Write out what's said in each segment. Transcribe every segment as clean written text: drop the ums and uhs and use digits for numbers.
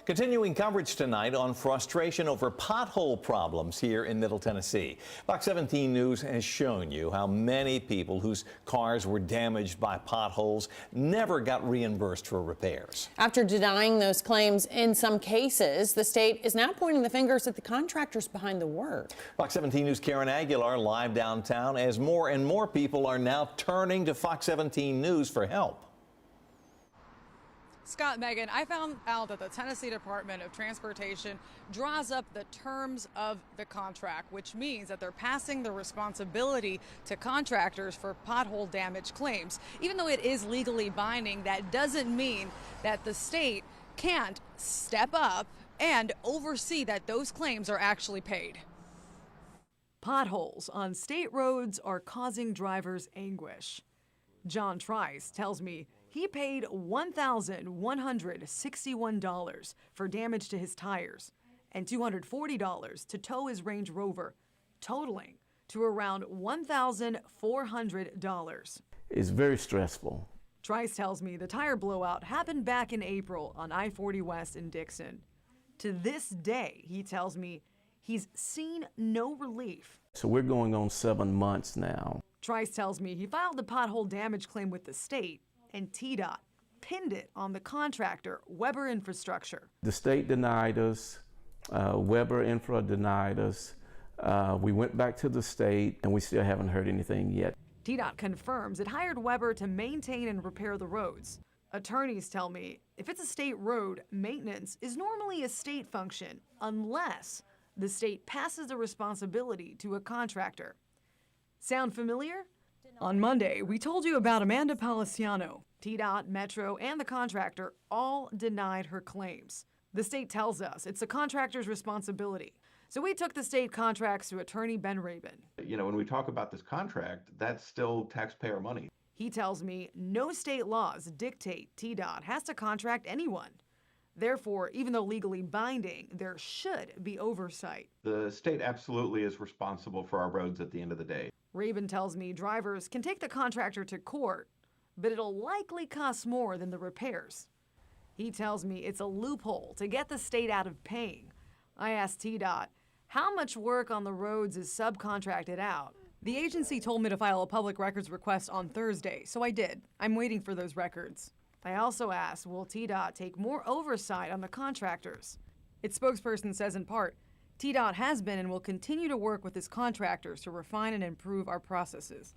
Continuing coverage tonight on frustration over pothole problems here in Middle Tennessee. Fox 17 News has shown you how many people whose cars were damaged by potholes never got reimbursed for repairs. After denying those claims in some cases, the state is now pointing the fingers at the contractors behind the work. Fox 17 News' Karen Aguilar live downtown as more and more people are now turning to Fox 17 News for help. Scott, Megan, I found out that the Tennessee Department of Transportation draws up the terms of the contract, which means that they're passing the responsibility to contractors for pothole damage claims. Even though it is legally binding, that doesn't mean that the state can't step up and oversee that those claims are actually paid. Potholes on state roads are causing drivers anguish. John Trice tells me he paid $1,161 for damage to his tires and $240 to tow his Range Rover, totaling to around $1,400. It's very stressful. Trice tells me the tire blowout happened back in April on I-40 West in Dickson. To this day, he tells me he's seen no relief. So we're going on 7 months now. Trice tells me he filed the pothole damage claim with the state, and TDOT pinned it on the contractor, Weber Infrastructure. The state denied us, Weber Infra denied us. We went back to the state and we still haven't heard anything yet. TDOT confirms it hired Weber to maintain and repair the roads. Attorneys tell me if it's a state road, maintenance is normally a state function unless the state passes the responsibility to a contractor. Sound familiar? On Monday, we told you about Amanda Policiano. TDOT, Metro, and the contractor all denied her claims. The state tells us it's the contractor's responsibility. So we took the state contracts to attorney Ben Rabin. You know, when we talk about this contract, that's still taxpayer money. He tells me no state laws dictate TDOT has to contract anyone. Therefore, even though legally binding, there should be oversight. The state absolutely is responsible for our roads at the end of the day. Rabin tells me drivers can take the contractor to court, but it'll likely cost more than the repairs. He tells me it's a loophole to get the state out of paying. I asked TDOT, how much work on the roads is subcontracted out? The agency told me to file a public records request on Thursday, so I did. I'm waiting for those records. I also asked, will TDOT take more oversight on the contractors? Its spokesperson says in part, TDOT has been and will continue to work with its contractors to refine and improve our processes.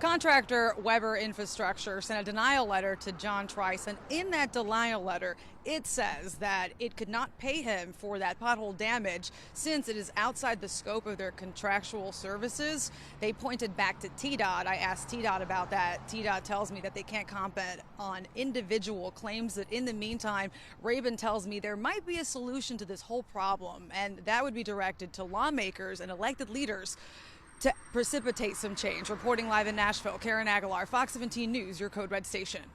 Contractor Weber Infrastructure sent a denial letter to John Trice, and in that denial letter, it says that it could not pay him for that pothole damage since it is outside the scope of their contractual services. They pointed back to TDOT. I asked TDOT about that. TDOT tells me that they can't comment on individual claims, that in the meantime, Rabin tells me there might be a solution to this whole problem, and that would be directed to lawmakers and elected leaders to precipitate some change. Reporting live in Nashville, Karen Aguilar, Fox 17 News, your Code Red station.